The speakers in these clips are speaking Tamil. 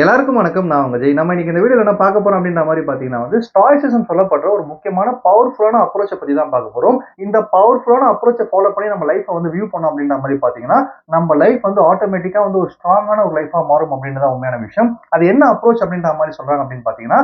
எல்லாருக்கும் வணக்கம். நான் உங்க ஜெய். நம்ம இன்னைக்கு இந்த வீடியோல என்ன பார்க்க போறோம் அப்படின்ற மாதிரி பாத்தீங்கன்னா ஸ்டாய்சிசம் சொல்லப்படுற ஒரு முக்கியமான பவர்ஃபுல்லான அப்ரோச்சை பத்தி தான் பார்க்க போறோம். இந்த பவர்ஃபுல்லான அப்ரோச்சை ஃபாலோ பண்ணி நம்ம லைஃப்பை வியூ பண்ணோம் அப்படின்ற மாதிரி பாத்தீங்கன்னா நம்ம லைஃப் ஆட்டோமேட்டிக்கா ஒரு ஸ்ட்ராங்கான ஒரு லைஃபா மாறும் அப்படின்றத உண்மையான விஷயம். அது என்ன அப்ரோச் அப்படின்ற மாதிரி சொல்றாங்க அப்படின்னு பாத்தீங்கன்னா,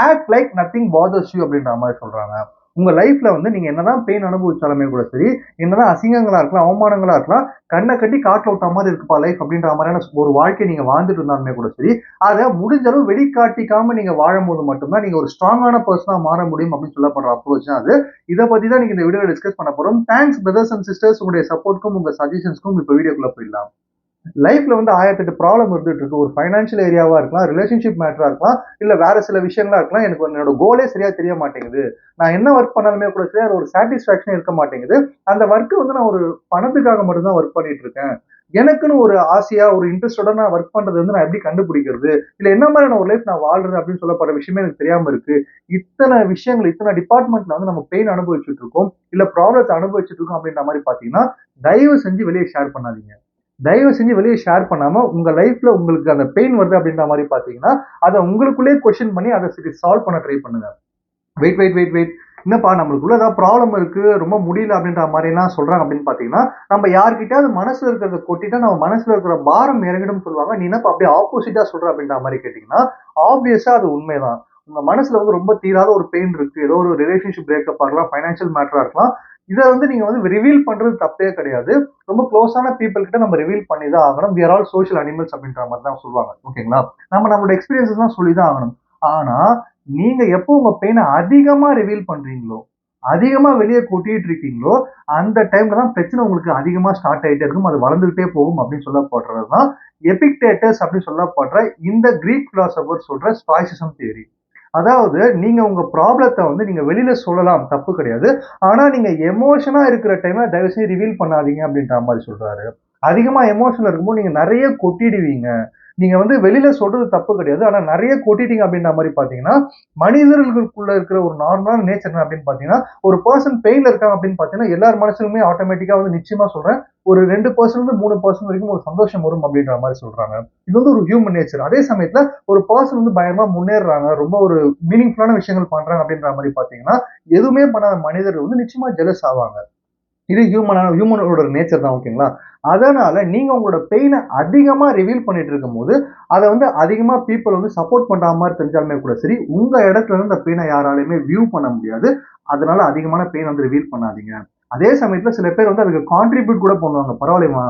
act like nothing father's you அப்படின்ற மாதிரி சொல்றாங்க. உங்க லைஃப்ல நீங்க என்னதான் பெயின் அனுபவிச்சாலுமே கூட சரி, என்னதான் அசிங்கங்களா இருக்கலாம், அவமானங்களா இருக்கலாம், கண்ணை கட்டி காட்டுல விட்ட மாதிரி இருக்குப்பா லைஃப் அப்படின்ற மாதிரியான ஒரு வாழ்க்கை நீங்க வாழ்ந்துட்டு இருந்தாலுமே கூட சரி, அத முடிஞ்ச அளவு வெளிக்காட்டிக்காம நீங்க வாழும்போது மட்டும்தான் நீங்க ஒரு ஸ்ட்ராங்கான பர்சனா மாற முடியும் அப்படின்னு சொல்லப்படுற அப்ரோச் தான் அது. இதை பத்தி தான் நீங்க இந்த வீடியோல டிஸ்கஸ் பண்ண போறோம். தேங்க்ஸ் பிரதர்ஸ் அண்ட் சிஸ்டர்ஸ், உங்களுடைய சப்போர்ட்க்கும் உங்க சஜஷன்ஸ்க்கும் இப்ப வீடியோக்குள்ள போயிடலாம். லைஃப்ல 1008 ப்ராப்ளம் இருந்துட்டு இருக்கு. ஒரு ஃபைனான்சியல் ஏரியாவா இருக்கலாம், ரிலேஷன்ஷிப் மேட்டரா இருக்கலாம், இல்ல வேற சில விஷயங்களா இருக்கலாம். எனக்கு என்னோட கோலே சரியா தெரிய மாட்டேங்குது. நான் என்ன ஒர்க் பண்ணாலுமே கூட சரி, அது ஒரு சாட்டிஸ்ஃபேக்ஷன் இருக்க மாட்டேங்குது. அந்த ஒர்க் நான் ஒரு பணத்துக்காக மட்டும் தான் ஒர்க் பண்ணிட்டு இருக்கேன். எனக்குன்னு ஒரு ஆசையா, ஒரு இன்ட்ரெஸ்டோட நான் ஒர்க் பண்றது நான் எப்படி கண்டுபிடிக்கிறது? இல்ல என்ன மாதிரியான ஒரு லைஃப் நான் வாழ்றது அப்படின்னு சொல்லப்படுற விஷயமே எனக்கு தெரியாம இருக்கு. இத்தனை விஷயங்கள், இத்தனை டிபார்ட்மெண்ட்ல நம்ம பெயின் அனுபவிச்சுட்டு இருக்கோம். இல்ல ப்ராப்ளத்தை அனுபவிச்சுட்டு இருக்கோம் அப்படின்ற மாதிரி பாத்தீங்கன்னா, தயவு செஞ்சு வெளியே ஷேர் பண்ணாதீங்க. தயவு செஞ்சு வெளியே ஷேர் பண்ணாம உங்க லைஃப்ல உங்களுக்கு அந்த பெயின் வருது அப்படின்ற மாதிரி பாத்தீங்கன்னா, அதை உங்களுக்குள்ளேயே கொஸ்டின் பண்ணி அதை சால்வ் பண்ண ட்ரை பண்ணுங்க. வெயிட் வெயிட் வெயிட் வெயிட் என்னப்பா நம்மளுக்குள்ள ஏதாவது ப்ராப்ளம் இருக்கு, ரொம்ப முடியல அப்படின்ற மாதிரி எல்லாம் சொல்றாங்க அப்படின்னு பாத்தீங்கன்னா, நம்ம யார்கிட்டயாவது மனசுல இருக்கிறத கொட்டிட்டா நம்ம மனசுல இருக்கிற பாரம் இறங்கிடும் சொல்லுவாங்க. நீ என்னப்பா அப்படியே ஆப்போசிட்டா சொல்ற அப்படின்ற மாதிரி கேட்டீங்கன்னா, ஆப்வியஸா அது உண்மைதான். உங்க மனசுல ரொம்ப தீராத ஒரு பெயின் இருக்கு. ஏதோ ஒரு ரிலேஷன்ஷிப் பிரேக்கப் ஆகலாம், ஃபைனான்சியல் மேட்டரா இருக்கலாம். இதை நீங்க ரிவீல் பண்றது தப்பே கிடையாது. ரொம்ப க்ளோஸான பீப்புள் கிட்ட நம்ம ரிவீல் பண்ணி தான் ஆகணும். We are all social animals அப்படின்ற மாதிரி தான் சொல்லுவாங்க. ஓகேங்களா? நம்ம நம்மளோட எக்ஸ்பீரியன்ஸஸ் தான் சொல்லி தான் ஆகணும். ஆனா நீங்க எப்போ உங்க பெயினை அதிகமா ரிவீல் பண்றீங்களோ, அதிகமா வெளியே கொட்டிட்டு இருக்கீங்களோ, அந்த டைம்ல தான் பிரச்சனை உங்களுக்கு அதிகமா ஸ்டார்ட் ஆயிட்டே இருக்கும். அது வளர்ந்துகிட்டே போகும் அப்படின்னு சொல்லப்படுறதுதான் எபிக்டேட்டஸ் அப்படின்னு சொல்லப்படுற இந்த கிரீக் பிலாசபர் சொல்ற ஸ்டாய்சிசம் தியரி. அதாவது நீங்க உங்க ப்ராப்ளத்தை நீங்க வெளியில சொல்லலாம், தப்பு கிடையாது. ஆனா நீங்க எமோஷனா இருக்கிற டைம்ல தயவு செஞ்சு ரிவீல் பண்ணாதீங்க அப்படின்ற மாதிரி சொல்றாரு. அதிகமா எமோஷன்ல இருக்கும்போது நீங்க நிறைய கொட்டிடுவீங்க. நீங்க வெளியில சொல்றது தப்பு கிடையாது. ஆனா நிறைய கொட்டிட்டீங்க அப்படின்ற மாதிரி பாத்தீங்கன்னா, மனிதர்களுக்குள்ள இருக்கிற ஒரு நார்மலான நேச்சர் என்ன அப்படின்னு பாத்தீங்கன்னா, ஒரு பர்சன் பெயின்ல இருக்காங்க அப்படின்னு பாத்தீங்கன்னா, எல்லார் மனசுலுமே ஆட்டோமேட்டிக்கா நிச்சயமா சொல்றேன், ஒரு 2% 3% வரைக்கும் ஒரு சந்தோஷம் வரும் அப்படின்ற மாதிரி சொல்றாங்க. இது ஒரு ஹியூமன் நேச்சர். அதே சமயத்துல ஒரு பர்சன் பயங்கரமா முன்னேறுறாங்க, ரொம்ப ஒரு மீனிங்ஃபுல்லான விஷயங்கள் பண்றாங்க அப்படின்ற மாதிரி பாத்தீங்கன்னா, எதுவுமே பண்ணாத மனிதர்கள் நிச்சயமா ஜெலஸ் ஆவாங்க. இது ஹியூமனோட நேச்சர் தான். ஓகேங்களா? அதனால நீங்க உங்களோட பெயினை அதிகமா ரிவீல் பண்ணிட்டு இருக்கும்போது, அதை அதிகமா பீப்புள் சப்போர்ட் பண்ற மாதிரி தெரிஞ்சாலுமே கூட சரி, உங்க இடத்துல இருந்து அந்த பெயினை யாராலையுமே வியூ பண்ண முடியாது. அதனால அதிகமான பெயின் ரிவீல் பண்ணாதீங்க. அதே சமயத்துல சில பேர் அதுக்கு கான்ட்ரிபியூட் கூட பண்ணுவாங்க. பரவாயில்லைமா,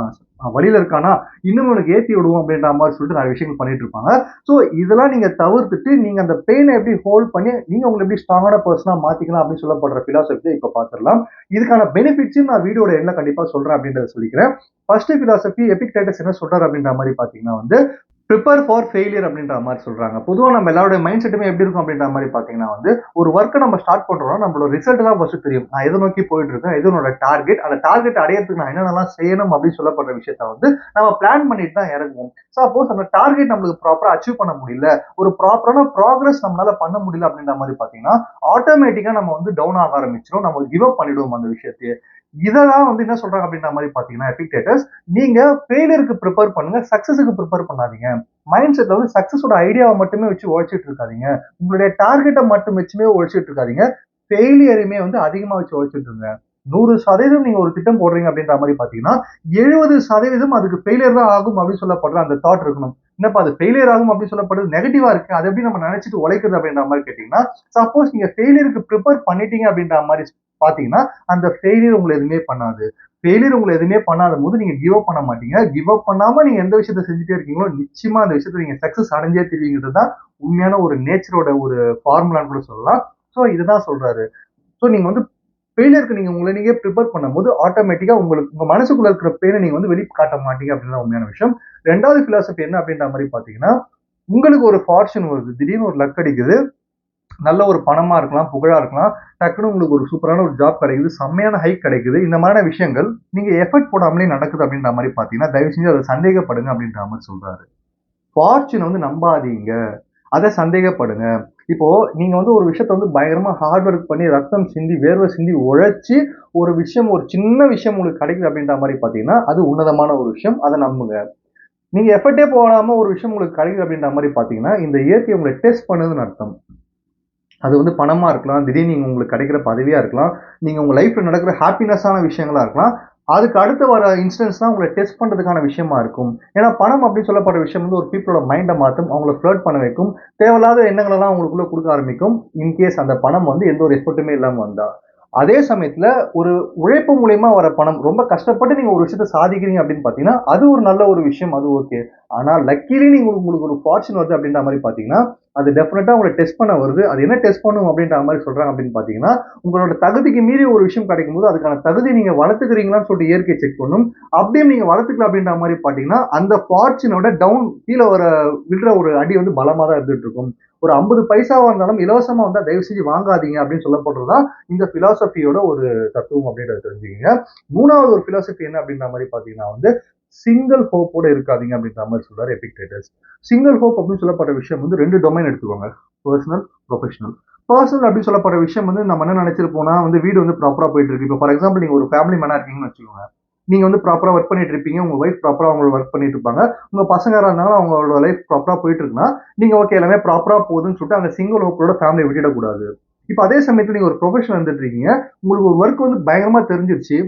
வழியில இருக்கானா, இன்னும் உனக்கு ஏத்தி விடுவோம் அப்படின்ற மாதிரி சொல்லிட்டு நிறைய விஷயங்கள் பண்ணிட்டு இருப்பாங்க. சோ இதெல்லாம் நீங்க தவிர்த்துட்டு, நீங்க அந்த பெயினை எப்படி ஹோல்ட் பண்ணி நீங்க உங்களை எப்படி ஸ்ட்ராங்கான பர்சனா மாத்திக்கலாம் அப்படின்னு சொல்லப்படுற பிலாசபியை இப்ப பாத்துடலாம். இதுக்கான பெனிஃபிட்ஸும் நான் வீடியோட எண்ட்ல கண்டிப்பா சொல்றேன் அப்படின்றத சொல்லிக்கிறேன். ஃபர்ஸ்ட் பிலாசபி எபிக்டேட்டஸ் என்ன சொல்றாரு அப்படின்ற மாதிரி பாத்தீங்கன்னா ப்ரிப்பேர் ஃபார் ஃபெயிலியர் அப்படின்ற மாதிரி சொல்றாங்க. பொதுவா நம்ம எல்லாருடைய மைண்ட் செட்டுமே எப்படி இருக்கும் அப்படின்ற மாதிரி பாத்தீங்கன்னா ஒரு ஒர்க்கை நம்ம ஸ்டார்ட் பண்றோம், நம்மளோட ரிசல்ட் தான் ஃபர்ஸ்ட் தெரியும். நான் எதை நோக்கி போயிட்டு இருக்கேன், எது என்னோட டார்கெட், அந்த டார்கெட் அடையறதுக்கு நான் என்னென்னலாம் செய்யணும் அப்படின்னு சொல்லப்படுற விஷயத்த நம்ம பிளான் பண்ணிட்டு தான் இறங்குவோம். சப்போஸ் அந்த டார்கெட் நம்மளுக்கு ப்ராப்பரா அச்சீவ் பண்ண முடியல, ஒரு ப்ராப்பரான ப்ராக்ரஸ் நம்மளால பண்ண முடியல அப்படின்ற மாதிரி பாத்தீங்கன்னா, ஆட்டோமேட்டிக்கா நம்ம டவுன் ஆக ஆரம்பிச்சிடும். நம்ம கிவ் அப் பண்ணிடுவோம் அந்த விஷயத்தையே. இதெல்லாம் என்ன சொல்றாங்க அப்படின்ற மாதிரி பாத்தீங்கன்னா எபிக்டேட்டர்ஸ், நீங்க ஃபெயிலியருக்கு ப்ரிப்பேர் பண்ணுங்க, சக்சஸுக்கு ப்ரிப்பேர் பண்ணாதீங்க. மைண்ட் செட்ல சக்சஸோட ஐடியாவை மட்டுமே வச்சு உழைச்சிட்டு இருக்காதீங்க. உங்களுடைய டார்கெட்டை மட்டும் வச்சுமே உழைச்சிட்டு இருக்காதீங்க. ஃபெயிலியரையுமே அதிகமா வச்சு உழைச்சிட்டு இருங்க. 100% நீங்க ஒரு திட்டம் போடுறீங்க அப்படின்ற மாதிரி பாத்தீங்கன்னா, 70% அதுக்கு ஃபெயிலியர் தான் ஆகும் அப்படின்னு சொல்லப்படுற அந்த தாட் இருக்கணும். என்னப்பா அது ஃபெயிலியர் ஆகும் அப்படின்னு சொல்லப்படுறது நெகட்டிவா இருக்கு, அதை எப்படி நம்ம நினைச்சிட்டு உழைக்கிறது அப்படின்ற மாதிரி கேட்டீங்கன்னா, சப்போஸ் நீங்க ஃபெயிலியருக்கு ப்ரிப்பேர் பண்ணிட்டீங்க அப்படின்ற மாதிரி பாத்தீங்கன்னா, அந்த ஃபெயிலியர் உங்களை எதுவுமே பண்ணாது. ஃபெயிலியர் உங்களை எதுவுமே பண்ணாத போது நீங்க கிவ் அப் பண்ண மாட்டீங்க. கிவ் அப் பண்ணாம நீங்க எந்த விஷயத்த செஞ்சுட்டே இருக்கீங்களோ, நிச்சயமா அந்த விஷயத்துல நீங்க சக்சஸ் அடைஞ்சே தருவீங்கன்றது தான் உண்மையான ஒரு நேச்சரோட ஒரு ஃபார்முலான்னு கூட சொல்லலாம். சோ இதுதான் சொல்றாரு. சோ நீங்க ஃபெயிலியருக்கு நீங்க உங்களை நீங்க ப்ரிப்பேர் பண்ணும்போது ஆட்டோமேட்டிக்கா உங்களுக்கு உங்க மனசுக்குள்ள இருக்கிற பெயினை நீங்க வெளி காட்ட மாட்டீங்க அப்படின்னு உண்மையான விஷயம். 2வது பிலாசபி என்ன அப்படின்ற மாதிரி பாத்தீங்கன்னா, உங்களுக்கு ஒரு ஃபார்ச்சூன் வருது, திடீர்னு ஒரு லக் அடிக்குது, நல்ல ஒரு பணமா இருக்கலாம், புகழா இருக்கலாம், டக்குனு உங்களுக்கு ஒரு சூப்பரான ஒரு ஜாப் கிடைக்குது, செம்மையான ஹைக் கிடைக்குது. இந்த மாதிரியான விஷயங்கள் நீங்க எஃபர்ட் போடாமலே நடக்குது அப்படின்ற மாதிரி பாத்தீங்கன்னா, தயவு செஞ்சு அதை சந்தேகப்படுங்க அப்படின்ற மாதிரி சொல்றாரு. ஃபார்ச்சூனை நம்பாதீங்க, அதை சந்தேகப்படுங்க. இப்போ நீங்க ஒரு விஷயத்த பயங்கரமா ஹார்ட் ஒர்க் பண்ணி ரத்தம் சிந்தி வேர்வை சிந்தி உழைச்சி ஒரு விஷயம், ஒரு சின்ன விஷயம் உங்களுக்கு கிடைக்குது அப்படின்ற மாதிரி பாத்தீங்கன்னா, அது உன்னதமான ஒரு விஷயம், அதை நம்புங்க. நீங்க எஃபர்ட்டே போடாம ஒரு விஷயம் உங்களுக்கு கிடைக்குது அப்படின்ற மாதிரி பாத்தீங்கன்னா, இந்த இயற்கை உங்களை டெஸ்ட் பண்ணுதுன்னு அர்த்தம். அது வந்து பணமா இருக்கலாம், திடீர்னு நீங்க உங்களுக்கு கிடைக்கிற பதவியா இருக்கலாம், நீங்க உங்க லைஃப்ல நடக்கிற ஹாப்பினஸான விஷயங்களா இருக்கலாம். அதுக்கு அடுத்து வர இன்ஸ்டன்ஸ் தான் உங்கள டெஸ்ட் பண்றதுக்கான விஷயமா இருக்கும். ஏன்னா பணம் அப்படின்னு சொல்லப்படுற விஷயம் வந்து ஒரு பீப்பிளோட மைண்ட மாத்தும். அவங்கள ஃப்ளர்ட் பண்ண வைக்கும். தேவையில்லாத எண்ணங்களெல்லாம் உங்களுக்குள்ள குடுக்க ஆரம்பிக்கும். இன்கேஸ் அந்த பணம் வந்து எந்த ஒரு எஃபர்ட்டுமே இல்லாம வந்தா. அதே சமயத்துல ஒரு உழைப்பு மூலியமா வர பணம், ரொம்ப கஷ்டப்பட்டு நீங்க ஒரு விஷயத்த சாதிக்கிறீங்க அப்படின்னு பார்த்தீங்கன்னா, அது ஒரு நல்ல ஒரு விஷயம். அது ஓகே. ஆனா லக்கிலி நீங்க உங்களுக்கு ஒரு ஃபார்ச்சூன் வருது அப்படின்ற மாரி பார்த்தீங்கன்னா, அது டெஃபினட்டா உங்கள டெஸ்ட் பண்ண வருது. அது என்ன டெஸ்ட் பண்ணும் அப்படின்ற மாரி சொல்றாங்க அப்படின்னு பார்த்தீங்கன்னா, உங்களோட தகுதிக்கு மீறி ஒரு விஷயம் கிடைக்கும்போது, அதுக்கான தகுதிய நீங்க வளர்த்துக்கிறீங்களான்னு சொல்லிட்டு இயற்கை செக் பண்ணும். அப்படியே நீங்க வளர்த்துக்கல அப்படின்ற மாரி பார்த்தீங்கன்னா, அந்த ஃபார்ச்சூனோட கீழ விழுற ஒரு அடி வந்து பலமா தான் இருந்துட்டு இருக்கும். ஒரு 50 பைசாவா இருந்தாலும் இலவசமா வந்தா தயவு செஞ்சு வாங்காதீங்க அப்படின்னு சொல்லப்படுறது தான் இந்த பிலாசபியோட ஒரு தத்துவம் அப்படின்றத தெரிஞ்சுக்கங்க. 3வது ஒரு பிலாசபி என்ன அப்படின்ற மாரி பார்த்தீங்கன்னா வந்து, சிங்கிள் ஹோப்போட இருக்காதீங்க அப்படின்ற மாரி சொல்றாரு எபிக்டேட்டஸ். சிங்கிள் ஹோப் அப்படின்னு சொல்லப்படுற விஷயம் வந்து 2 டொமைன் எடுத்துக்கோங்க. Personal, professional. பெர்சனல் அப்படின்னு சொல்லப்படுற விஷயம் வந்து நம்ம என்ன நினைச்சிருப்போம்னா வந்து வீடு வந்து ப்ராப்பரா போயிட்டு இருக்கு. இப்போ ஃபார் எக்ஸாம்பிள் நீங்க ஒரு ஃபேமிலி மேனா இருக்கீங்கன்னு வச்சுக்கோங்க. நீங்க வந்து ப்ராப்பரா ஒர்க் பண்ணிட்டு இருப்பீங்க. உங்க வைஃப் ப்ராப்பரா அவங்க ஒர்க் பண்ணிட்டு இருப்பாங்க. உங்க பசங்க யாரா இருந்தாலும் அவங்களோட லைஃப் ப்ராப்பரா போயிட்டு இருக்குன்னா, நீங்க ஓகே எல்லாமே ப்ராப்பரா போகுதுன்னு சொல்லிட்டு அந்த சிங்கிள் ஹோப்போட ஃபேமிலிய விட்டுடக்கூடாது. இப்ப அதே சமயத்துல நீங்க ஒரு ப்ரொஃபஷனல் இருந்துட்டு இருக்கீங்க. உங்களுக்கு ஒரு ஒர்க் வந்து பயங்கரமா தெரிஞ்சிருச்சு.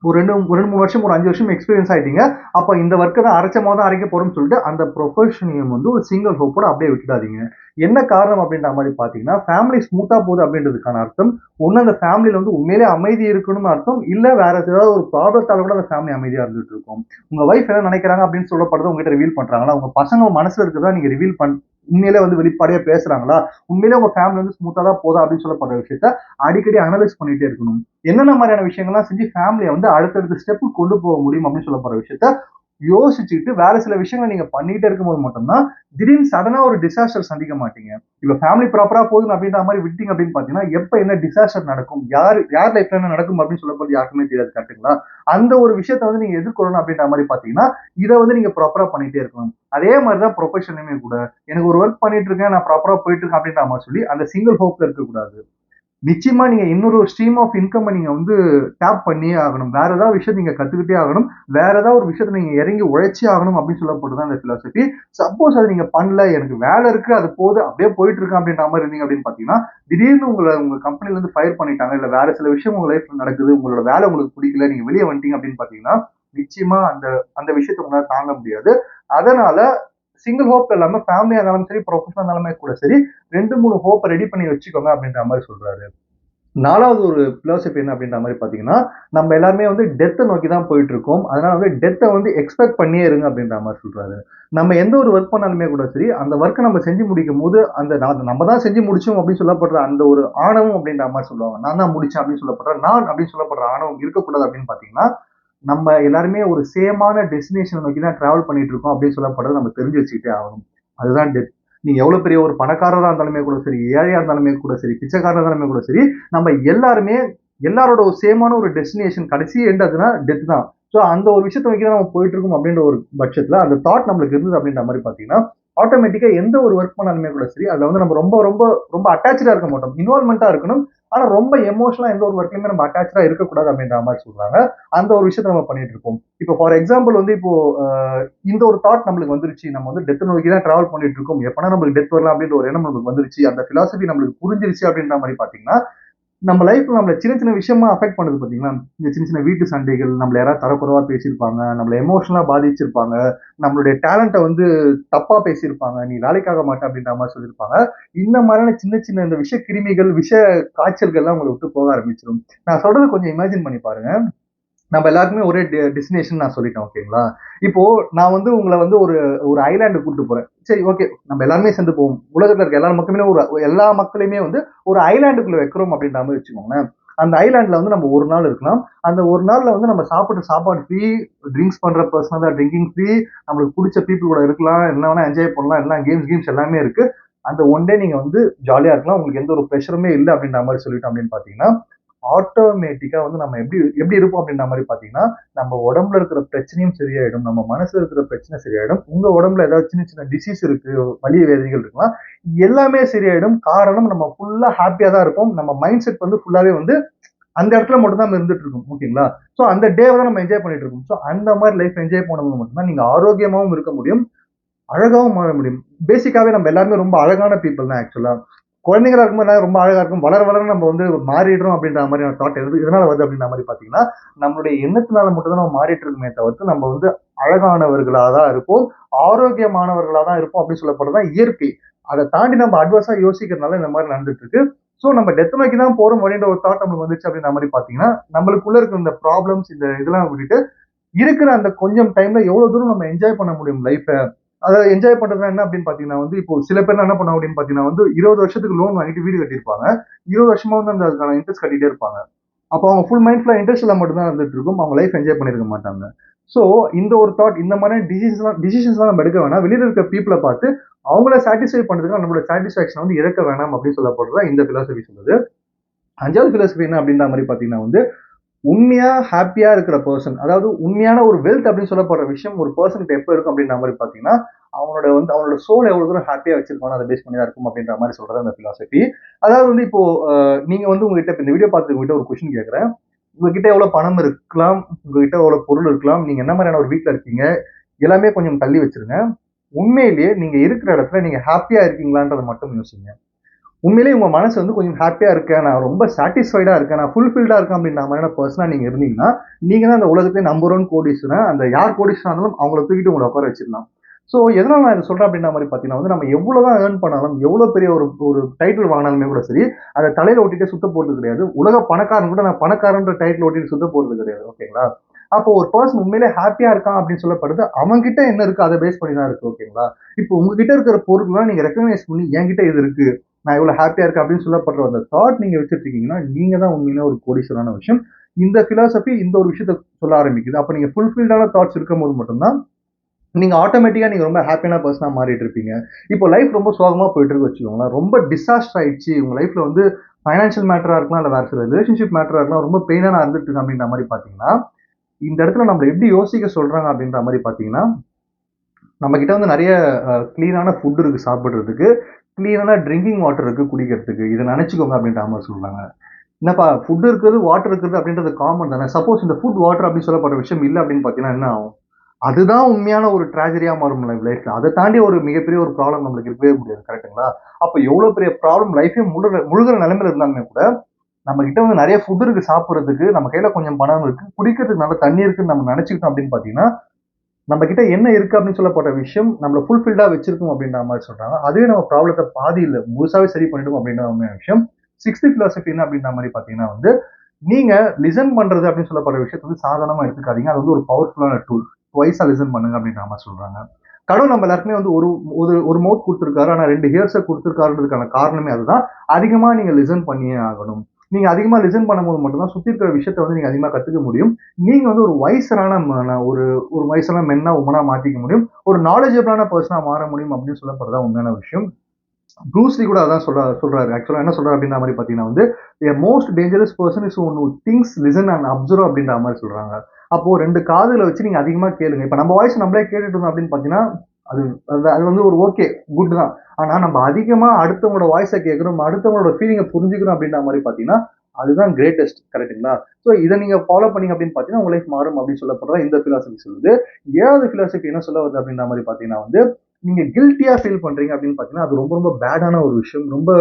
ஒரு 2, 3 வருஷம், ஒரு 5 வருஷம் எக்ஸ்பீரியன்ஸ் ஆயிட்டீங்க. அப்ப இந்த வொர்க்க தான் அரைச்ச மாவு தான் அரைக்க போறோம்னு சொல்லிட்டு, அந்த ப்ரொஃபஷனையும் வந்து ஒரு சிங்கிள் ஹோப்போட அப்படியே விட்டுடாதீங்க. என்ன காரணம் அப்படின்ற மாரி பார்த்தீங்கன்னா, ஃபேமிலி ஸ்மூத்தா போகுது அப்படின்றதுக்கான அர்த்தம், ஒண்ணு அந்த ஃபேமிலில வந்து உண்மையிலேயே அமைதி இருக்குன்னு அர்த்தம், இல்ல வேற ஏதாவது ஒரு ப்ராப்ளத்தால கூட அந்த ஃபேமிலி அமைதியா இருந்துட்டு இருக்கும். உங்க வைஃப் என்ன நினைக்கிறாங்க அப்படின்னு சொல்லப்படுறத உங்ககிட்ட ரிவீல் பண்றாங்களா? உங்க பசங்க மனசுல இருக்கிறதா நீங்க உண்மையிலே வந்து வெளிப்படையா பேசுறாங்களா? உண்மையிலே உங்க ஃபேமிலி வந்து ஸ்மூத்தா தான் போதா அப்படின்னு சொல்லப்படுற விஷயத்த அடிக்கடி அனலைஸ் பண்ணிட்டே இருக்கணும். என்னென்ன மாதிரியான விஷயங்கள்லாம் செஞ்சு ஃபேமிலிய வந்து அடுத்தடுத்த ஸ்டெப்புக்கு கொண்டு போக முடியும் அப்படின்னு சொல்லப்படுற விஷயத்த யோசிச்சுட்டு வேற சில விஷயங்கள நீங்க பண்ணிட்டே இருக்கும்போது மட்டும் தான், திடீர்னு சடனா ஒரு டிசாஸ்டர் சந்திக்க மாட்டீங்க. இப்ப ஃபேமிலி ப்ராப்பரா போகுது அப்படின்ற மாரி விட்டீங்க அப்படின்னு பார்த்தீங்கன்னா, எப்ப என்ன டிசாஸ்டர் நடக்கும்? யார் லைஃப்ல என்ன நடக்கும் அப்படின்னு சொல்லப்படுறது யாருக்குமே தெரியாது. கரெக்ட்டுங்களா? அந்த ஒரு விஷயத்த வந்து நீங்க எதிர்கொள்ளணும் அப்படின்ற மாரி பார்த்தீங்கன்னா, இத வந்து நீங்க ப்ராப்பரா பண்ணிட்டே இருக்கணும். அதே மாரி தான் ப்ரொஃபஷன்லயுமே கூட. எனக்கு ஒரு ஒர்க் பண்ணிட்டு இருக்கேன். நான் ப்ராப்பரா போயிட்டு இருக்கேன் அப்படின்ற மாரி சொல்லி அந்த சிங்கிள் ஹோப்ல இருக்கக்கூடாது. நிச்சயமா நீங்க இன்னொரு ஸ்ட்ரீம் ஆஃப் இன்கம் நீங்க வந்து டேப் பண்ணியே ஆகணும். வேற ஏதாவது விஷயத்த நீங்க கத்துக்கிட்டே ஆகணும். வேற ஏதாவது ஒரு விஷயத்த நீங்க இறங்கி உழைச்சே ஆகணும் அப்படின்னு சொல்லப்பட்டது தான் இந்த பிலாசபி. சப்போஸ் அத நீங்க பண்ணல, எனக்கு வேலை இருக்கு, அது போது, அப்படியே போயிட்டு இருக்கேன் அப்படின்ற மாரி இருந்தீங்க அப்படின்னு பார்த்தீங்கன்னா, திடீர்னு உங்க கம்பெனில இருந்து ஃபயர் பண்ணிட்டாங்க. இல்ல வேற சில விஷயம் உங்க லைஃப்ல நடக்குது. உங்களோட வேலை உங்களுக்கு பிடிக்கல. நீங்க வெளிய வந்துட்டீங்க அப்படின்னு பார்த்தீங்கன்னா, நிச்சயமா அந்த அந்த விஷயத்த உங்களால தாங்க முடியாது. அதனால சிங்கிள் ஹோப் இல்லாம ஃபேமிலியா இருந்தாலும் சரி, ப்ரொஃபஷனலா இருந்தாலுமே கூட சரி, 2, 3 ஹோப்ப ரெடி பண்ணி வச்சுக்கோங்க அப்படின்ற மாரி சொல்றாரு. 4வது ஒரு பிலாசபி என்ன அப்படின்ற மாரி பார்த்தீங்கன்னா, நம்ம எல்லாருமே வந்து டெத்த நோக்கி தான் போயிட்டு இருக்கோம். அதனால வந்து டெத்த வந்து எக்ஸ்பெக்ட் பண்ணியே இருங்க அப்படின்ற மாரி சொல்றாரு. நம்ம எந்த ஒரு ஒர்க் பண்ணாலுமே கூட சரி, அந்த ஒர்க்க நம்ம செஞ்சு முடிக்கும்போது, நம்ம தான் செஞ்சு முடிச்சோம் அப்படின்னு சொல்லப்படுற அந்த ஒரு ஆணவம் அப்படின்ற மாரி சொல்லுவாங்க. நான் தான் முடிச்சேன் அப்படின்னு சொல்லப்படுற நான் அப்படின்னு சொல்லப்படுற ஆணவம் இருக்கக்கூடாது அப்படின்னு பார்த்தீங்கன்னா, நம்ம எல்லாருமே ஒரு சேமான டெஸ்டினேஷன நோக்கி தான் டிராவல் பண்ணிட்டு இருக்கோம் அப்படின்னு சொல்லப்படுறத நம்ம தெரிஞ்சு வச்சுக்கிட்டே ஆகணும். அதுதான் டெத். நீங்க எவ்வளவு பெரிய ஒரு பணக்காரரா இருந்தாலுமே கூட சரி, ஏழையா இருந்தாலுமே கூட சரி, பிச்சைக்காரரா இருந்தாலுமே கூட சரி, நம்ம எல்லாருமே எல்லாரோட ஒரு சேமான ஒரு டெஸ்டினேஷன் கடைசி எண்ட் அதுன்னா டெத் தான். சோ அந்த ஒரு விஷயத்த நோக்கி தான் நம்ம போயிட்டு இருக்கோம் அப்படின்ற ஒரு பட்சத்துல அந்த தாட் நம்மளுக்கு இருந்தது அப்படின்ற மாரி பார்த்தீங்கன்னா, ஆட்டோமேட்டிக்கா எந்த ஒரு ஒர்க் பண்ணாலுமே கூட சரி, அதுல வந்து நம்ம ரொம்ப ரொம்ப ரொம்ப அட்டாச்டா இருக்க மாட்டோம். இன்வால்வ்மென்ட்டா இருக்கணும். ஆனா ரொம்ப எமோஷனலா எந்த ஒரு ஒர்க்லயுமே நம்ம அட்டாச்டா இருக்கக்கூடாது அப்படின்ற மாரி சொல்றாங்க. அந்த ஒரு விஷயத்த நம்ம பண்ணிட்டு இருப்போம். இப்போ ஃபார் எக்ஸாம்பிள் வந்து இப்போ அ இந்த ஒரு தாட் நம்மளுக்கு வந்துருச்சு. நம்ம வந்து டெத்த நோக்கி தான் டிராவல் பண்ணிட்டு இருக்கோம். எப்பனா நம்மளுக்கு டெத் வரலாம் அப்படின்ற ஒரு எண்ணம் நமக்கு வந்துருச்சு. அந்த பிலாசபி நம்மளுக்கு புரிஞ்சிருச்சு அப்படின்ற மாரி பார்த்தீங்கன்னா, நம்ம லைஃப்ல நம்மள சின்ன சின்ன விஷயமா அஃபெக்ட் பண்ணுது பார்த்தீங்களா? இந்த சின்ன சின்ன வீட்டு சண்டைகள், நம்மள யாராவது தரக்குறைவா பேசியிருப்பாங்க, நம்மள எமோஷனலா பாதிச்சிருப்பாங்க, நம்மளுடைய டேலண்ட்ட வந்து தப்பா பேசியிருப்பாங்க, நீ வேலைக்காக மாட்ட அப்படின்ற மாரி சொல்லியிருப்பாங்க. இந்த மாதிரியான சின்ன சின்ன இந்த விஷ கிருமிகள், காய்ச்சல்கள்லாம் உங்கள விட்டு போக ஆரம்பிச்சுரும். நான் சொல்றத கொஞ்சம் இமேஜின் பண்ணி பாருங்க. நம்ம எல்லாருக்குமே ஒரே டெஸ்டினேஷன் நான் சொல்லிட்டேன் ஓகேங்களா? இப்போ நான் வந்து உங்கள வந்து ஒரு ஒரு ஐலேண்டுக்கு கூட்டிட்டு போறேன். சரி ஓகே. நம்ம எல்லாருமே சேர்ந்து போவோம். உலகத்துல இருக்க எல்லா மக்களையுமே வந்து ஒரு ஐலேண்டுக்குள்ள வைக்கிறோம் அப்படின்ற மாரி வச்சுக்கோங்களேன். அந்த ஐலேண்ட்ல வந்து நம்ம 1 நாள் இருக்கலாம். அந்த 1 நாள்ல வந்து நம்ம சாப்பிடுற சாப்பாடு ஃப்ரீ, ட்ரிங்க்ஸ் பண்ற பெர்சனா இருந்தா ட்ரிங்கிங் ஃப்ரீ, நம்மளுக்கு புடிச்ச பீப்பிள் கூட இருக்கலாம். என்ன வேணா என்ஜாய் பண்ணலாம். எல்லாம் கேம்ஸ் எல்லாமே இருக்கு. அந்த ஒன் டே நீங்க வந்து ஜாலியா இருக்கலாம். உங்களுக்கு எந்த ஒரு பிரஷருமே இல்ல அப்படின்ற மாரி சொல்லிட்டோம் அப்படின்னு பார்த்தீங்கன்னா, ஆட்டோமேட்டிக்கா வந்து நம்ம எப்படி எப்படி இருப்போம் அப்படின்ற மாரி பார்த்தீங்கன்னா, நம்ம உடம்புல இருக்கிற பிரச்சனையும் சரியாயிடும். நம்ம மனசுல இருக்கிற பிரச்சனை சரியாயிடும். உங்க உடம்புல ஏதாவது சின்ன சின்ன டிசீஸ் இருக்கு, வலி வேதனைகள் இருக்குன்னா, எல்லாமே சரியாயிடும். காரணம் நம்ம ஃபுல்லா ஹேப்பியா தான் இருப்போம். நம்ம மைண்ட் செட் வந்து ஃபுல்லாவே வந்து அந்த இடத்துல மட்டும் தான் நம்ம இருந்துட்டு இருக்கோம். ஓகேங்களா? சோ அந்த டேவை தான் நம்ம என்ஜாய் பண்ணிட்டு இருக்கோம். சோ அந்த மாதிரி லைஃப் என்ஜாய் பண்ணும்போது மட்டும் தான் நீங்க ஆரோக்கியமாவும் இருக்க முடியும், அழகாவும் மாற முடியும். பேசிக்காவே நம்ம எல்லாருமே ரொம்ப அழகான பீப்பிள் தான் ஆக்சுவலா. குழந்தைங்களா இருக்கும்போது எல்லாரும் ரொம்ப அழகா இருக்கும். வளர வளர நம்ம வந்து மாறிடுறோம் அப்படின்ற மாதிரியான தாட் எதனால வருது அப்படின்ற மாதிரி பாத்தீங்கன்னா, நம்மளுடைய எண்ணத்தினால மட்டும் தான் நம்ம மாறிட்டு இருக்குமே தவிர்த்து நம்ம வந்து அழகானவர்களா தான் இருப்போம், ஆரோக்கியமானவர்களா தான் இருப்போம் அப்படின்னு சொல்லப்படுறதுதான் இயற்கை. அதை தாண்டி நம்ம அட்வான்ஸா யோசிக்கிறதுனால இந்த மாதிரி நடந்துட்டு இருக்கு. சோ நம்ம டெத் நோக்கி தான் போறோம் அப்படின்ற ஒரு தாட் நம்மளுக்கு வந்துச்சு அப்படின்ற மாதிரி பாத்தீங்கன்னா, நம்மளுக்குள்ள இருக்கிற இந்த ப்ராப்ளம்ஸ் இந்த இதெல்லாம் விட்டுட்டு இருக்கிற அந்த கொஞ்சம் டைம்ல எவ்வளவு தூரம் நம்ம என்ஜாய் பண்ண முடியும் லைஃப. அதாவது என்ஜாய் பண்றதுனா என்ன அப்படின்னு பாத்தீங்கன்னா வந்து, இப்போ சில பேர் என்ன பண்ணுவாங்க அப்படின்னு பாத்தீங்கன்னா வந்து 20 வருஷத்துக்கு லோன் வாங்கிட்டு வீடு கட்டியிருப்பாங்க. 20 வருஷமா வந்து அந்த அதுக்கான இன்ட்ரெஸ்ட் கட்டிட்டே இருப்பாங்க. அப்போ அவங்க ஃபுல் மைண்ட் ஃபுல்லா இன்ட்ரெஸ்ட்ல மட்டும் தான் இருந்துட்டு இருக்கும். அவங்க லைஃப் என்ஜாய் பண்ணிருக்க மாட்டாங்க. சோ இந்த ஒரு தாட் இந்த மாதிரி டிசிஷன்ஸ்லாம் நம்ம எடுக்க வேணாம். வெளியில இருக்க பீப்பிள பார்த்து அவங்கள சாட்டிஸ்ஃபை பண்றதுக்கு நம்மளோட சாட்டிஸ்ஃபேக்ஷன் வந்து இழக்க வேணாம் அப்படின்னு சொல்லப்படுறதா இந்த பிலாசபி சொல்லுது. 5வது பிலாசபி என்ன அப்படின்ற மாதிரி பாத்தீங்கன்னா வந்து, உண்மையா ஹாப்பியா இருக்கிற பர்சன், அதாவது உண்மையான ஒரு வெல்த் அப்படின்னு சொல்லப்படுற விஷயம் ஒரு பர்சனுக்கு எப்ப இருக்கும் அப்படின்ற மாதிரி பாத்தீங்கன்னா, அவனோட சோல் எவ்வளவு தூரம் ஹாப்பியா வச்சிருக்கானோ அதை பேஸ் பண்ணி தான் இருக்கும் அப்படின்ற மாதிரி சொல்றது அந்த பிலாசபி. அதாவது வந்து இப்போ நீங்க வந்து உங்ககிட்ட இப்ப இந்த வீடியோ பார்த்து உங்ககிட்ட ஒரு கொஸ்டின் கேட்கறேன். உங்ககிட்ட எவ்வளவு பணம் இருக்கலாம், உங்ககிட்ட எவ்வளவு பொருள் இருக்கலாம், நீங்க என்ன மாதிரியான ஒரு வீட்ல இருக்கீங்க, எல்லாமே கொஞ்சம் தள்ளி வச்சிருங்க. உண்மையிலேயே நீங்க இருக்கிற இடத்துல நீங்க ஹாப்பியா இருக்கீங்களான்றத மட்டும் யோசிங்க. உண்மையிலேயே உங்க மனசு வந்து கொஞ்சம் ஹாப்பியா இருக்கேன், நான் ரொம்ப சாட்டிஸ்ஃபைடா இருக்கேன், நான் ஃபுல்ஃபில்டா இருக்கேன் அப்படின்ற மாதிரியான பர்சனா நீங்க இருந்தீங்கன்னா, நீங்க தான் அந்த உலகத்திலே நம்பர் 1 கோடீஸ்வரன். அந்த யார் கோடீஸ்வரனா இருந்தாலும் அவங்கள தூக்கிட்டு உங்கள உட்கார வச்சிடலாம். சோ எதனால நான் இத சொல்றேன் அப்படின்ற மாதிரி பாத்தீங்கன்னா வந்து, நம்ம எவ்வளவுதான் ஏர்ன் பண்ணாலும், எவ்வளவு பெரிய ஒரு ஒரு டைட்டில் வாங்கினாலுமே கூட சரி, அத தலையில ஒட்டிட்டு சுத்த போறது கிடையாது. உலக பணக்காரன் கூட நான் பணக்காரன்ற டைட்டில் ஒட்டிட்டு சுத்த போறது கிடையாது. ஓகேங்களா? அப்போ ஒரு பர்சன் உண்மையிலே ஹாப்பியா இருக்கான் அப்படின்னு சொல்லப்படுது, அவன்கிட்ட என்ன இருக்கு அதை பேஸ் பண்ணி தான் இருக்கு. ஓகேங்களா? இப்போ உங்ககிட்ட இருக்கிற பொருட்கள்லாம் நீங்க ரெகக்னைஸ் பண்ணி என்கிட்ட இது இருக்கு, நான் இவ்வளவு ஹாப்பியா இருக்கேன் அப்படின்னு சொல்லப்படுற அந்த தாட் நீங்க வச்சுட்டு இருக்கீங்கன்னா, நீங்க தான் உண்மையிலே ஒரு கோடீஸ்வரனான விஷயம். இந்த பிலாசபி இந்த ஒரு விஷயத்த சொல்ல ஆரம்பிக்குது. அப்ப நீங்க ஃபுல்ஃபில்டான தாட்ஸ் இருக்கும்போது மட்டும்தான் நீங்க ஆட்டோமேட்டிக்கா நீங்க ரொம்ப ஹாப்பியான பர்சனா மாறிட்டு இருப்பீங்க. இப்போ லைஃப் ரொம்ப சோகமா போயிட்டு இருக்கு வச்சுக்கோங்களேன். ரொம்ப டிசாஸ்டர் ஆயிடுச்சு. உங்க லைஃப்ல வந்து ஃபைனான்ஷியல் மேட்டரா இருக்கலாம், இல்ல வேற சில ரிலேஷன்ஷிப் மேட்டரா இருக்கலாம். ரொம்ப பெயினா நான் இருந்துட்டு இருக்கேன் அப்படின்ற மாரி பார்த்தீங்கன்னா, இந்த இடத்துல நம்மள எப்படி யோசிக்க சொல்றாங்க அப்படின்ற மாரி பார்த்தீங்கன்னா, நம்ம கிட்ட வந்து நெறைய கிளீனான ஃபுட் இருக்கு சாப்பிடுறதுக்கு. கிளீனான ட்ரிங்கிங் வாட்டர் இருக்கு குடிக்கிறதுக்கு. இத நெனச்சுக்கோங்க அப்படின்ற மாரி சொல்றாங்க. என்னப்பா ஃபுட் இருக்குது, வாட்டர் இருக்குது அப்படின்றது காமன் தானே. சப்போஸ் இந்த ஃபுட், வாட்டர் அப்படின்னு சொல்லப்படுற விஷயம் இல்ல அப்படின்னு பார்த்தீங்கன்னா என்ன ஆகும்? அதுதான் உண்மையான ஒரு ட்ராஜடியா மாறும் லைஃப்ல. அத தாண்டி ஒரு மிகப்பெரிய ஒரு ப்ராப்ளம் நம்மளுக்கு இருக்கவே முடியாது. கரெக்ட்டுங்களா? அப்ப எவ்வளவு பெரிய ப்ராப்ளம் லைஃபே முழுகுற நிலைமையில இருந்தாலுமே கூட, நம்ம கிட்ட வந்து நெறைய ஃபுட் இருக்கு சாப்பிடுறதுக்கு. நம்ம கையில கொஞ்சம் பணம் இருக்கு. குடிக்கிறதுக்கு நல்ல தண்ணி இருக்குன்னு நம்ம நெனச்சுக்கிட்டோம் அப்படின்னு பார்த்தீங்கன்னா, நம்ம கிட்ட என்ன இருக்கு அப்படின்னு சொல்லப்பட்ட விஷயம் நம்மள ஃபுல்ஃபில்டா வச்சிருக்கும் அப்படின்ற மாரி சொல்றாங்க. அதுவே நம்ம ப்ராப்ளத்த பாதி இல்ல, முழுசாவே சரி பண்ணிடும் அப்படின்ற உண்மையான விஷயம். 6த் பிலாசபி என்ன அப்படின்ற மாரி பார்த்தீங்கன்னா வந்து, நீங்க லிசன் பண்றது அப்படின்னு சொல்லப்படுற விஷயத்த வந்து சாதாரணமா எடுத்துக்காதீங்க. அது வந்து ஒரு பவர்ஃபுல்லான டூல். ட்வைஸா லிசன் பண்ணுங்க அப்படின்ற மாரி சொல்றாங்க. கடவுள் நம்ம எல்லாருக்குமே வந்து ஒரு ஒரு ஒரு மவுத் குடுத்திருக்காரு. ஆனா 2 ஹியர்ஸ குடுத்திருக்காருன்றதுக்கான காரணமே அதுதான். அதிகமா நீங்க லிசன் பண்ணியே ஆகணும். நீங்க அதிகமா லிசன் பண்ணும்போது மட்டும் தான் சுத்தி இருக்கிற விஷயத்த வந்து நீங்க அதிகமா கத்துக்க முடியும். நீங்க வந்து ஒரு வைஸரான ஒரு ஒரு வயசான மென்னா, வுமனா மாத்திக்க முடியும். ஒரு நாலேட்ஜபிளான பெர்சனா மாற முடியும் அப்படின்னு சொல்லப்படுறதா உண்மையான விஷயம். ப்ரூஸ்லி கூட அதான் சொல்றாரு. ஆக்சுவலா என்ன சொல்றாரு அப்படின்ற மாரி பார்த்தீங்கன்னா வந்து, "a most dangerous person is one who thinks, listen and observe" அப்படின்ற மாரி சொல்றாங்க. அப்போ 2 காதுல வச்சு நீங்க அதிகமா கேளுங்க. இப்ப நம்ம வாய்ஸ் நம்மளே கேட்டுட்டு இருந்தோம் அப்படின்னு பார்த்தீங்கன்னா, அது அது அது வந்து ஒரு ஓகே, குட் தான். ஆனா நம்ம அதிகமா அடுத்தவங்களோட வாய்ஸ கேட்கிறோம், அடுத்தவங்களோட ஃபீலிங்க புரிஞ்சுக்கிறோம் அப்படின்ற மாரி பார்த்தீங்கன்னா, அதுதான் கிரேட்டஸ்ட். கரெக்ட்டுங்களா? சோ இத நீங்க ஃபாலோ பண்ணீங்க அப்படின்னு பார்த்தீங்கன்னா, உங்க லைஃப் மாறும் அப்படின்னு சொல்லப்படுறதா இந்த பிலாசபி சொல்லுது. 7வது பிலாசபி என்ன சொல்ல வருது அப்படின்ற மாரி பார்த்தீங்கன்னா வந்து, நீங்க கில்ட்டியா ஃபீல் பண்றீங்க அப்படின்னு பார்த்தீங்கன்னா, அது ரொம்ப ரொம்ப பேடான ஒரு விஷயம். ரொம்ப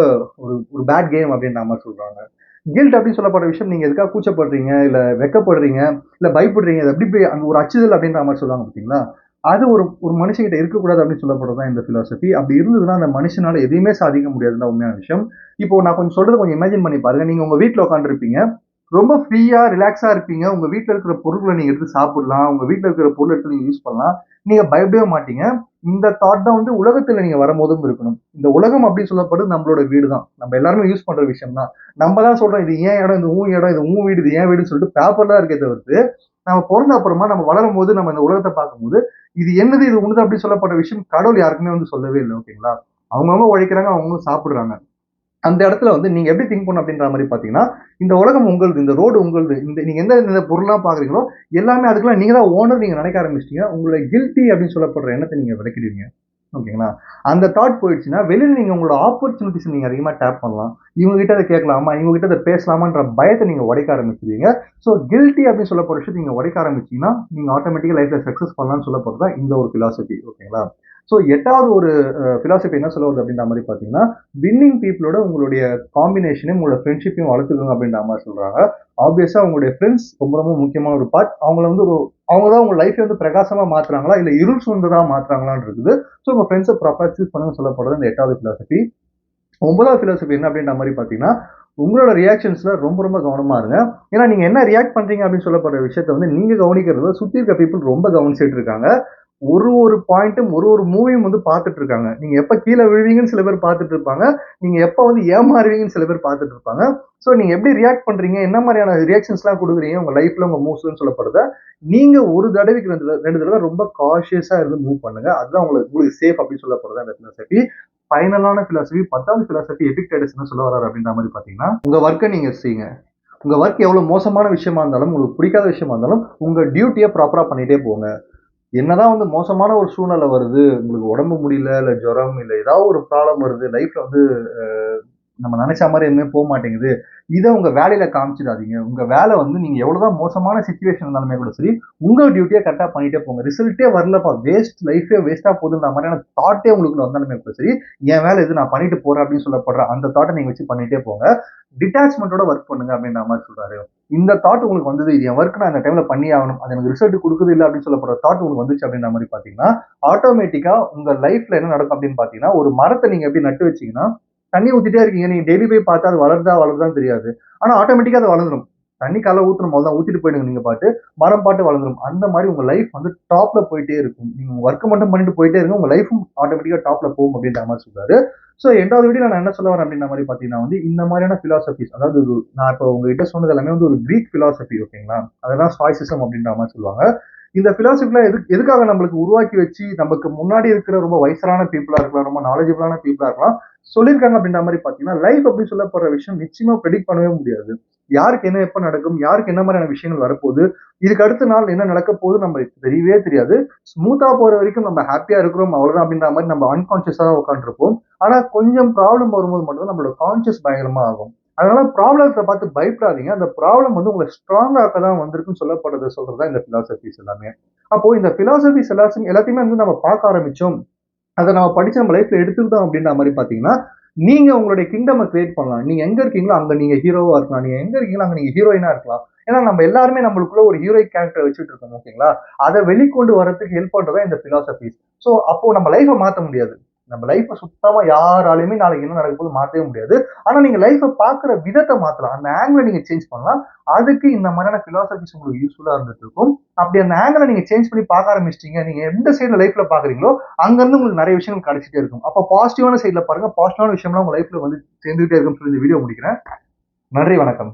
ஒரு ஒரு பேட் கேம் அப்படின்ற மாரி சொல்றாங்க. கில்ட் அப்படின்னு சொல்லப்படுற விஷயம் நீங்க எதுக்காக கூச்சப்படுறீங்க, இல்ல வெட்கப்படுறீங்க, இல்ல பயப்படுறீங்க. அது எப்படி போய் அங்க ஒரு அச்சுதல் அப்படின்ற மாரி சொல்லுவாங்க பார்த்தீங்களா? அது ஒரு ஒரு மனுஷன்கிட்ட இருக்கக்கூடாது அப்படின்னு சொல்லப்படுறது தான் இந்த பிலாசபி. அப்படி இருந்ததுன்னா அந்த மனுஷனால எதையுமே சாதிக்க முடியாதுன்னு தான் உண்மையான விஷயம். இப்போ நான் கொஞ்சம் சொல்றத கொஞ்சம் இமேஜின் பண்ணி பாருங்க. நீங்க உங்க வீட்ல உட்கார்ந்திருப்பீங்க. ரொம்ப ஃப்ரீயா, ரிலாக்ஸா இருப்பீங்க. உங்க வீட்ல இருக்கிற பொருட்கள நீங்க எடுத்து சாப்பிடலாம். உங்க வீட்ல இருக்கிற பொருள எடுத்து நீங்க யூஸ் பண்ணலாம். நீங்க பயப்படவே மாட்டீங்க. இந்த தாட் தான் வந்து உலகத்துல நீங்க வரும்போதும் இருக்கணும். இந்த உலகம் அப்படின்னு சொல்லப்படுறது நம்மளோட வீடு தான். நம்ம எல்லாருமே யூஸ் பண்ற விஷயம் தான். நம்ம தான் சொல்றோம், இது ஏன் இடம், இது உன் இடம், இது உன் வீடு, இது என் வீடுன்னு சொல்லிட்டு பேப்பர்லாம் இருக்கே தவிர்த்து, நம்ம பொறந்த அப்புறமா நம்ம வளரும்போது, நம்ம இந்த உலகத்த பார்க்கும்போது, இது என்னது, இது உன்னது அப்படின்னு சொல்லப்பட்ட விஷயம் கடவுள் யாருக்குமே வந்து சொல்லவே இல்ல. ஓகேங்களா? அவங்கவங்க உழைக்கிறாங்க, அவங்கவங்க சாப்பிடுறாங்க. அந்த இடத்துல வந்து நீங்க எப்படி திங்க் பண்ணணும் அப்படின்ற மாரி பார்த்தீங்கன்னா, இந்த உலகம் உங்களுது, இந்த ரோடு உங்களுது. இந்த நீங்க எந்த பொருள்லாம் பார்க்குறீங்களோ, எல்லாமே அதுக்கெல்லாம் நீங்க தான் ஓனர் நீங்க நினைக்க ஆரம்பிச்சுட்டீங்க. உங்கள கில்ட்டி அப்படின்னு சொல்லப்படுற எண்ணத்த நீங்க விலக்கிடுவீங்க. ஓகேங்களா? அந்த தாட் போயிடுச்சுன்னா, வெளியில நீங்க உங்களோட ஆப்பர்ச்சுனிட்டீஸ் நீங்க அதிகமா டேப் பண்ணலாம். இவங்க கிட்ட அத கேட்கலாமா? இவங்க கிட்ட அத பேசலாமான்ற பயத்த நீங்க உடைக்க ஆரம்பிச்சுருவீங்க. ஸோ கில்ட்டி அப்படின்னு சொல்லப்படுற விஷயத்த நீங்க உடைக்க ஆரம்பிச்சீங்கன்னா, நீங்க ஆட்டோமேட்டிக்கா லைஃப்ல சக்சஸ் பண்ணலாம்னு சொல்ல போறது தான் இந்த ஒரு பிலாசபி. ஓகேங்களா? ஸோ 8வது ஒரு பிலாசபி என்ன சொல்ல வருது அப்படின்ற மாரி பார்த்தீங்கன்னா, வின்னிங் பீப்பிளோட உங்களுடைய காம்பினேஷனையும், உங்களோட ஃப்ரெண்ட்ஷிப்பையும் வளர்த்துக்கோங்க அப்படின்ற மாரி சொல்றாங்க. ஆப்வியஸா உங்களுடைய ஃப்ரெண்ட்ஸ் ரொம்ப ரொம்ப முக்கியமான ஒரு பார்ட். அவங்கள வந்து அவங்க தான் உங்க லைஃப்ப வந்து பிரகாசமா மாத்துறாங்களா? இல்ல இருள் சூழ்ந்ததா மாத்துறாங்களான்னு இருக்குது. ஸோ உங்க ஃப்ரெண்ட்ஸ ப்ராப்பரா சூஸ் பண்ணுங்கன்னு சொல்லப்படுறது இந்த 8வது பிலாசபி. 9வது பிலாசபி என்ன அப்படின்ற மாரி பார்த்தீங்கன்னா, உங்களோட ரியாக்ஷன்ஸ்ல ரொம்ப ரொம்ப கவனமா இருங்க. ஏன்னா நீங்க என்ன ரியாக்ட் பண்றீங்க அப்படின்னு சொல்லப்படுற விஷயத்த வந்து நீங்க கவனிக்கிறத சுத்தி இருக்க பீப்பிள் ரொம்ப கவனிச்சுட்டு இருக்காங்க. ஒரு பாயிண்ட்டும் ஒரு மூவியும் வந்து பார்த்துட்டு இருக்காங்க. நீங்க எப்ப கீழ விழுவீங்கன்னு சில பேர் பார்த்துட்டு இருப்பாங்க. நீங்க எப்ப வந்து ஏமாறுவீங்கன்னு சில பேர் பார்த்துட்டு இருப்பாங்க. சோ நீங்க எப்படி ரியாக்ட் பண்றீங்க? என்ன மாரியான ரியாக்ஷன்ஸ்லாம் குடுக்குறீங்க? உங்க லைஃப்ல உங்க மூவ்ஸ்ன்னு சொல்லப்படுத, நீங்க ஒரு தடவைக்கு 2 தடவ ரொம்ப காஷியஸா இருந்து மூவ் பண்ணுங்க. அதுதான் உங்களுக்கு சேஃப் அப்படின்னு சொல்லப்படுது அந்த பிலாசபி. ஃபைனலான பிலாசபி 10வது பிலாசபி எபிக்டெடஸ் என்ன சொல்ல வர்றாரு அப்படின்ற மாரி பார்த்தீங்கன்னா, உங்க வொர்க்க நீங்க செய்யுங்க. உங்க வொர்க் எவ்வளவு மோசமான விஷயமா இருந்தாலும், உங்களுக்கு பிடிக்காத விஷயமா இருந்தாலும், உங்க டியூட்டிய ப்ராப்பரா பண்ணிட்டே போங்க. என்னதான் வந்து மோசமான ஒரு சூழ்நிலை வருது, உங்களுக்கு உடம்பு முடியல, இல்ல ஜுரம், இல்ல ஏதாவது ஒரு ப்ராப்ளம் வருது, லைஃப்ல வந்து நம்ம நினைச்ச மாரி எதுவுமே மாட்டேங்குது. இத உங்க வேலையில காமிச்சிடாதீங்க. உங்க வேலை வந்து நீங்க எவ்வளவுதான் மோசமான சிச்சுவேஷன் இருந்தாலுமே கூட சரி, உங்க டியூட்டிய கரெக்ட்டா பண்ணிட்டே போங்க. ரிசல்ட்டே வரலப்பா, லைஃபே வேஸ்ட்டா போகுதுன்ற மாரியான தாட்டே உங்களுக்குள்ள வந்தாலுமே கூட சரி, என் வேலை இது நான் பண்ணிட்டு போறேன் அப்படின்னு சொல்லப்படுற அந்த தாட்ட நீங்க வச்சு பண்ணிட்டே போங்க. டிட்டாச்மென்ட்டோட ஒர்க் பண்ணுங்க அப்படின்ற மாரி சொல்றாரு. இந்த தாட் உங்களுக்கு வந்தது, இது என் ஒர்க் நான் இந்த டைம்ல பண்ணியே ஆகணும். அது எனக்கு ரிசல்ட் குடுக்குது இல்ல அப்படின்னு சொல்லப்படுற தாட் உங்களுக்கு வந்துச்சு அப்படின்ற மாரி பார்த்தீங்கன்னா, ஆட்டோமேட்டிக்கா உங்க லைஃப்ல என்ன நடக்கும் அப்படின்னு பார்த்தீங்கன்னா, ஒரு மரத்த நீங்க எப்படி நட்டு வச்சீங்கன்னா, தண்ணி ஊத்திட்டே இருக்கீங்க. நீங்க டெய்லி போய் பார்த்தா அது வளருதான்னு தெரியாது. ஆனா ஆட்டோமேட்டிக்கா அது வளர்ந்துரும். தண்ணி காலைல ஊத்தணும் அவ்வளவுதான். ஊத்திட்டு போயிடுங்க நீங்க பாட்டு. மரம் பாட்டு வளர்ந்துரும். அந்த மாரி உங்க லைஃப் வந்து டாப்ல போயிட்டே இருக்கும். நீங்க உங்க வொர்க் மட்டும் பண்ணிட்டு போயிட்டே இருங்க. உங்க லைஃப்பும் ஆட்டோமேட்டிக்கா டாப்ல போகும் அப்படின்ற மாரி சொல்றாரு. சோ 8வது வீடியோல நான் என்ன சொல்ல வரேன் அப்படின்ற மாரி பார்த்தீங்கன்னா வந்து, இந்த மாரியான பிலாசபிஸ் அதாவது நான் இப்ப உங்ககிட்ட சொன்னது எல்லாமே வந்து ஒரு கிரீக் பிலாசபி ஓகேங்களா? அததான் ஸ்டாய்சிசம் அப்படின்ற மாரி சொல்லுவாங்க. இந்த பிலாசபிலாம் எதுக்காக நம்மளுக்கு உருவாக்கி வச்சு, நமக்கு முன்னாடி இருக்கிற ரொம்ப வயசான பீப்பிளா இருக்கலாம், ரொம்ப நாலேஜபிளான பீப்பிளா இருக்கலாம், சொல்லியிருக்காங்க அப்படின்ற மாரி பார்த்தீங்கன்னா, லைஃப் அப்படின்னு சொல்லப்படுற விஷயம் நிச்சயமா பிரெடிக்ட் பண்ணவே முடியாது. யாருக்கு என்ன எப்ப நடக்கும்? யாருக்கு என்ன மாரியான விஷயங்கள் வரப்போது? இதுக்கு அடுத்த நாள் என்ன நடக்க போகுது நம்மளுக்கு தெரியவே தெரியாது. ஸ்மூத்தா போற வரைக்கும் நம்ம ஹேப்பியா இருக்கிறோம் அவ்வளவுதான் அப்படின்ற மாரி நம்ம அன்கான்ஷியஸா தான் உட்கார்ந்திருப்போம். ஆனா கொஞ்சம் ப்ராப்ளம் வரும்போது மட்டும் தான் நம்மளோட கான்ஷியஸ் பயங்கரமா ஆகும். அதனால ப்ராப்ளத்த பார்த்து பயப்படாதீங்க. அந்த ப்ராப்ளம் வந்து உங்கள ஸ்ட்ராங் ஆக்க தான் வந்திருக்குன்னு சொல்றது தான் இந்த பிலாசபிஸ் எல்லாமே. அப்போ இந்த பிலாசபிஸ் எல்லாத்தையுமே வந்து நம்ம பார்க்க ஆரம்பிச்சோம். அத நம்ம படிச்சு நம்ம லைஃப்ல எடுத்துக்கிட்டோம் அப்படின்ற மாரி பார்த்தீங்கன்னா, நீங்க உங்களுடைய கிங்டம கிரியேட் பண்ணலாம். நீங்க எங்க இருக்கீங்களோ அங்க நீங்க ஹீரோவா இருக்கலாம். நீங்க எங்க இருக்கீங்களோ அங்க நீங்க ஹீரோயினா இருக்கலாம். ஏன்னா நம்ம எல்லாருமே நம்மளுக்குள்ள ஒரு ஹீரோயிக் கேரக்டர் வச்சுட்டு இருக்கோம் ஓகேங்களா? அத வெளிக்கொண்டு வரதுக்கு ஹெல்ப் பண்றது தான் இந்த பிலாசபிஸ். சோ அப்போ நம்ம லைஃப மாத்த முடியாது. நம்ம லைஃப சுத்தமா யாராலயுமே நாளைக்கு என்ன நடக்க போகுது மாத்தவே முடியாது. ஆனா நீங்க லைஃப பார்க்குற விதத்த மாத்தலாம். அந்த ஆங்கில நீங்க சேஞ்ச் பண்ணலாம். அதுக்கு இந்த மாதிரியான பிலாசபிஸ் உங்களுக்கு யூஸ்ஃபுல்லா இருந்துட்டு இருக்கும். அப்படி அந்த ஆங்கில நீங்க சேஞ்ச் பண்ணி பார்க்க ஆரம்பிச்சிட்டீங்க. நீங்க எந்த சைடுல லைஃப்ல பார்க்குறீங்களோ, அங்க இருந்து உங்களுக்கு நிறைய விஷயங்கள் கிடைச்சிட்டே இருக்கும். அப்ப பாசிட்டிவான சைடுல பாருங்க. பாசிட்டிவான விஷயம்லாம் உங்க லைஃப்ல வந்து சேர்ந்துகிட்டே இருக்கும்னு சொல்லி இந்த வீடியோ முடிக்கிறேன். நன்றி, வணக்கம்.